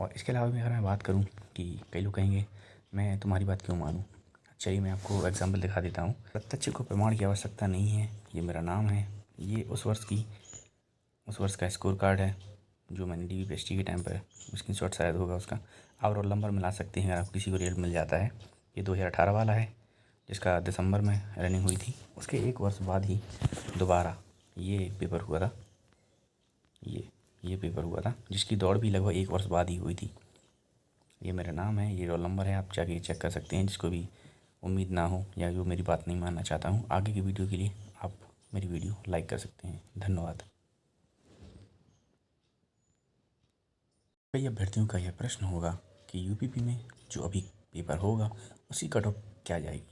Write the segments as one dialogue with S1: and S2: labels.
S1: और इसके अलावा भी अगर मैं बात करूँ कि कई लोग कहेंगे मैं तुम्हारी बात क्यों मानूँ। चलिए मैं आपको एग्जाम्पल दिखा देता हूँ। प्रत्यक्ष को प्रमाण की आवश्यकता नहीं है, ये मेरा नाम है, ये उस वर्ष का स्कोर कार्ड है जो मैंने DV PhD के टाइम पर स्क्रीनशॉट शायद होगा उसका। आप रोल नंबर मिला सकते हैं अगर आपको किसी को रिजल्ट मिल जाता है। ये 2018 वाला है जिसका दिसंबर में रनिंग हुई थी। उसके 1 वर्ष बाद ही दोबारा ये पेपर हुआ था, ये पेपर हुआ था जिसकी दौड़ भी लगभग 1 वर्ष बाद ही हुई थी। ये मेरा नाम है, ये रोल नंबर है, आप जाके चेक कर सकते हैं। जिसको भी उम्मीद ना हो या जो मेरी बात नहीं मानना चाहता हूँ, आगे की वीडियो के लिए आप मेरी वीडियो लाइक कर सकते हैं। धन्यवाद। कई अभ्यर्थियों का यह प्रश्न होगा कि यूपीपी में जो अभी पेपर होगा उसकी कट ऑफ क्या जाएगी।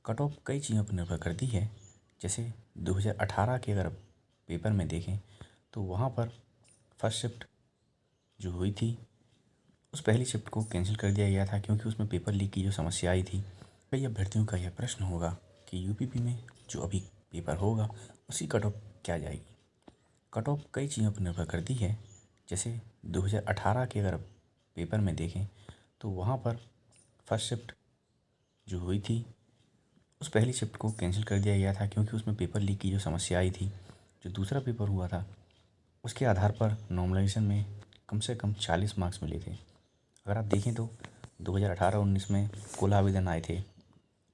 S1: कट ऑफ कई चीज़ों पर निर्भर करती है। जैसे 2018 के अगर पेपर में देखें तो वहाँ पर फर्स्ट शिफ्ट जो हुई थी उस पहली शिफ्ट को कैंसिल कर दिया गया था क्योंकि उसमें पेपर लीक की जो समस्या आई थी। कई अभ्यर्थियों का यह प्रश्न होगा कि यूपीपी में जो अभी पेपर होगा उसकी कट ऑफ क्या जाएगी। कट ऑफ कई चीज़ों पर निर्भर करती है। जैसे 2018 के अगर पेपर में देखें तो वहाँ पर फर्स्ट शिफ्ट जो हुई थी उस पहली शिफ्ट को कैंसिल कर दिया गया था क्योंकि उसमें पेपर लीक की जो समस्या आई थी। जो दूसरा पेपर हुआ था उसके आधार पर नॉर्मलाइजेशन में कम से कम 40 मार्क्स मिले थे। अगर आप देखें तो 2018-19 में कुल आवेदन आए थे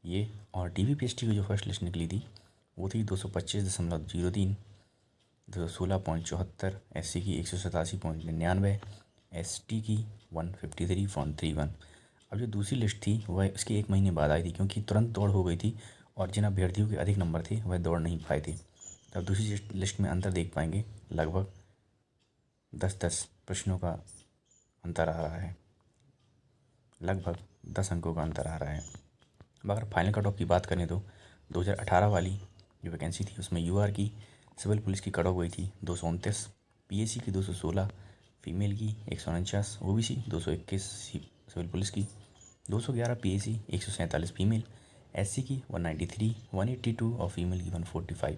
S1: ये, और DV PhD की जो फर्स्ट लिस्ट निकली थी वो थी 225.03, 216.74, SC की 187.99, ST की 153.31। अब जो दूसरी लिस्ट थी वह इसके 1 महीने बाद आई थी क्योंकि तुरंत दौड़ हो गई थी और जिन अभ्यर्थियों के अधिक नंबर थे वह दौड़ नहीं पाए थे। तब दूसरी लिस्ट में अंतर देख पाएंगे, लगभग 10 प्रश्नों का अंतर आ रहा है, लगभग 10 अंकों का अंतर आ रहा है। अब अगर फाइनल कट ऑफ की बात करें तो 2018 वाली जो वैकेंसी थी उसमें UR की सिविल पुलिस की कट ऑफ गई थी 229, PAC की 216, फीमेल की 149, OBC 221 सिविल पुलिस की, 211 PAC, 147 फीमेल, SC की 193, 182 और फीमेल की 145,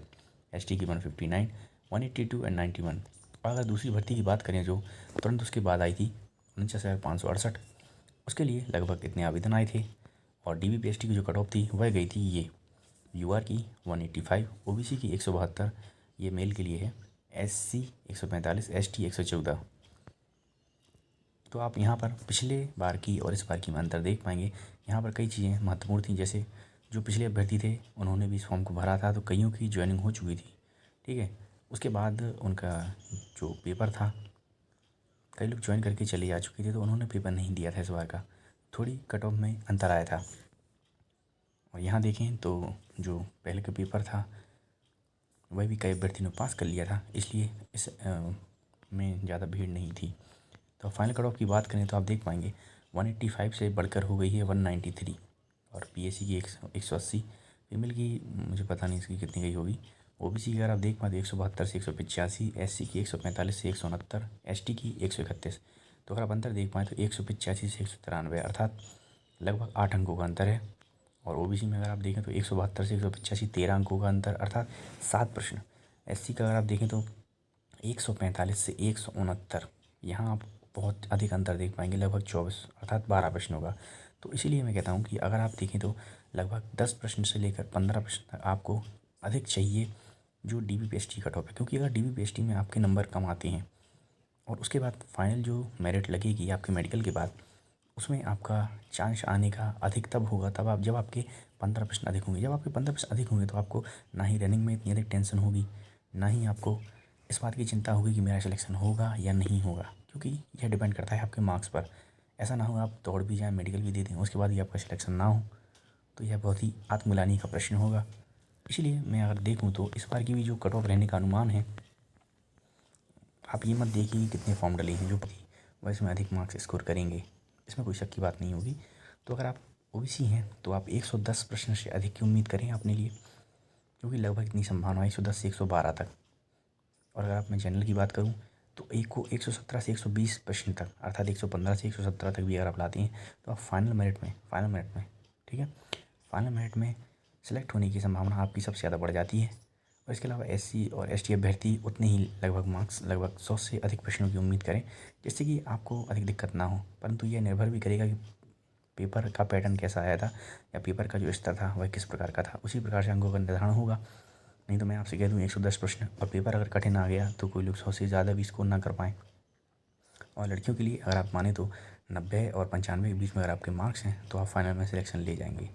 S1: ST की 159, 182 एंड 91। अगर दूसरी भर्ती की बात करें जो तुरंत उसके बाद आई थी 49,568, उसके लिए लगभग इतने आवेदन आए थे और DV PhD की जो कट ऑफ थी वह गई थी ये UR की 185, OBC की 172, ये मेल के लिए है, SC 145, ST 114। तो आप यहाँ पर पिछले बार की और इस बार की में अंतर देख पाएंगे। यहाँ पर कई चीज़ें महत्वपूर्ण थी, जैसे जो पिछले अभ्यर्थी थे उन्होंने भी इस फॉर्म को भरा था तो कईयों की ज्वाइनिंग हो चुकी थी, ठीक है। उसके बाद उनका जो पेपर था कई लोग ज्वाइन करके चले जा चुके थे तो उन्होंने पेपर नहीं दिया था इस बार का, थोड़ी कट ऑफ में अंतर आया था। और यहाँ देखें तो जो पहले का पेपर था वह भी कई अभ्यर्थियों ने पास कर लिया था, इसलिए इस में ज़्यादा भीड़ नहीं थी। तो फाइनल कट ऑफ की बात करें तो आप देख पाएंगे 185 से बढ़कर हो गई है 193, और PAC की 180, फीमेल की मुझे पता नहीं इसकी कितनी गई होगी। OBC की अगर आप देख पाते 172 से 185, SC की 145 से 169, ST की 131। तो अगर आप अंतर देख पाएँ तो 185 से 193, अर्थात लगभग 8 अंकों का अंतर है। और OBC में अगर आप देखें तो 172 से 185, 13 अंकों का अंतर, अर्थात 7 प्रश्न। SC का अगर आप देखें तो 145 से 169, यहाँ आप बहुत अधिक अंतर देख पाएंगे, लगभग 24 अर्थात 12 प्रश्नों का। तो इसीलिए मैं कहता हूँ कि अगर आप देखें तो लगभग 10 प्रश्न से लेकर 15 प्रश्न तक आपको अधिक चाहिए जो DV PhD कट ऑफ है, क्योंकि अगर DV PhD में आपके नंबर कम आते हैं और उसके बाद फाइनल जो मेरिट लगेगी आपके मेडिकल के बाद, उसमें आपका चांस आने का अधिक तब होगा तब आप जब आपके 15 प्रश्न अधिक होंगे। जब आपके 15 प्रश्न अधिक होंगे तो आपको ना ही रनिंग में इतनी अधिक टेंशन होगी, ना ही आपको इस बात की चिंता होगी कि मेरा सिलेक्शन होगा या नहीं होगा, क्योंकि यह डिपेंड करता है आपके मार्क्स पर। ऐसा ना हो आप दौड़ भी जाएँ, मेडिकल भी दे दें, उसके बाद ही आपका सिलेक्शन ना हो, तो यह बहुत ही आत्मग्लानि का प्रश्न होगा। इसलिए मैं अगर देखूँ तो इस बार की भी जो कट ऑफ रहने का अनुमान है, आप ये मत देखिए कि कितने फॉर्म डले हैं, जो वह इसमें अधिक मार्क्स स्कोर करेंगे, इसमें कोई शक की बात नहीं होगी। तो अगर आप OBC हैं तो आप 110 प्रश्न से अधिक की उम्मीद करें अपने लिए, क्योंकि लगभग इतनी संभावना है 110 से 112 तक। और अगर आप मैं जनरल की बात करूं तो 117 से 120 प्रश्न तक, अर्थात 115 से 117 तक भी अगर आप लाते हैं तो आप फाइनल मेरिट में ठीक है, फाइनल मेरिट में सेलेक्ट होने की संभावना आपकी सबसे ज़्यादा बढ़ जाती है। और इसके अलावा एससी और एसटी अभ्यर्थी उतने ही लगभग मार्क्स, लगभग 100 से अधिक प्रश्नों की उम्मीद करें, जिससे कि आपको अधिक दिक्कत ना हो। परंतु यह निर्भर भी करेगा कि पेपर का पैटर्न कैसा आया था या पेपर का जो स्तर था वह किस प्रकार का था, उसी प्रकार से अंकों का निर्धारण होगा। नहीं तो मैं आपसे कह दूँ 110 प्रश्न और पेपर अगर कठिन आ गया तो कोई लोग 100 से ज़्यादा भी स्कोर ना कर पाएँ। और लड़कियों के लिए अगर आप माने तो 90 और 95 के बीच में अगर आपके मार्क्स हैं तो आप फाइनल में सिलेक्शन ले जाएंगे।